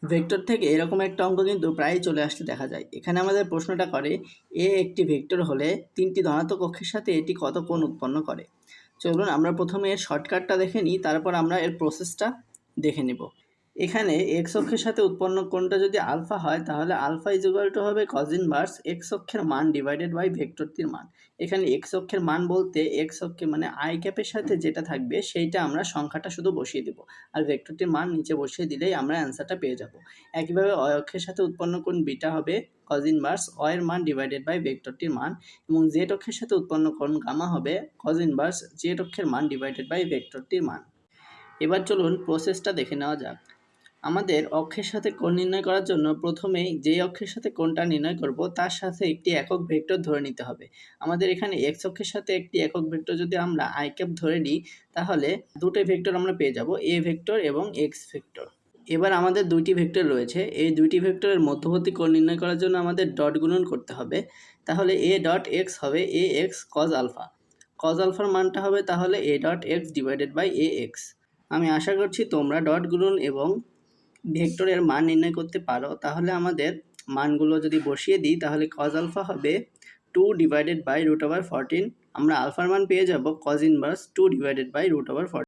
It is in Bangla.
ভেক্টর থেকে এরকম একটা অঙ্ক কিন্তু প্রায়ই চলে আসতে দেখা যায়। এখানে আমাদের প্রশ্নটা করে এ একটি ভেক্টর হলে তিনটি ধনাত্মক অক্ষের সাথে এটি কত কোণ উৎপন্ন করে। চলুন আমরা প্রথমে এর শর্টকাটটা দেখে নিই, তারপর আমরা এর প্রসেসটা দেখে নিব। এখানে এক্স অক্ষের সাথে উৎপন্ন কোণটা যদি আলফা হয় তাহলে আলফা ইজ ইকুয়াল টু হবে কজ ইনভার্স এক্স অক্ষের মান ডিভাইডেড বাই ভেক্টরটির মান। এখানে এক্স অক্ষের মান বলতে এক্স অক্ষে মানে আই ক্যাপের সাথে যেটা থাকবে সেইটা আমরা সংখ্যাটা শুধু বসিয়ে দেব, আর ভেক্টরটির মান নিচে বসিয়ে দিলেই আমরা অ্যান্সারটা পেয়ে যাব। একইভাবে অয় অক্ষের সাথে উৎপন্ন কোণ বিটা হবে কজ ইনভার্স অয়ের মান ডিভাইডেড বাই ভেক্টরটির মান, এবং জেড অক্ষের সাথে উৎপন্ন কোণ গামা হবে কজ ইনভার্স জেড অক্ষের মান ডিভাইডেড বাই ভেক্টরটির মান। এবার চলুন প্রসেসটা দেখে নেওয়া যাক। আমাদের অক্ষের সাথে কোণ নির্ণয় করার জন্য প্রথমেই যেই অক্ষের সাথে কোণটা নির্ণয় করব তার সাথে একটি একক ভেক্টর ধরে নিতে হবে। আমাদের এখানে এক্স অক্ষের সাথে একটি একক ভেক্টর যদি আমরা আই ক্যাপ ধরে নিই তাহলে দুটো ভেক্টর আমরা পেয়ে যাব, এ ভেক্টর এবং এক্স ভেক্টর। এবার আমাদের দুইটি ভেক্টর রয়েছে, এই দুইটি ভেক্টরের মধ্যবর্তী কোণ নির্ণয় করার জন্য আমাদের ডট গুণন করতে হবে। তাহলে এ ডট এক্স হবে A X cos alpha, cos আলফার মানটা হবে তাহলে A dot X divided by A X. আমি আশা করছি তোমরা ডট গুণন এবং ভেক্টরের মান নির্ণয় করতে পারো। তাহলে আমাদের মানগুলো যদি বসিয়ে দিই তাহলে কজ আলফা হবে 2 ডিভাইডেড বাই √14। আমরা আলফার মান পেয়ে যাব কজ ইনভার্স 2 ডিভাইডেড বাই √14।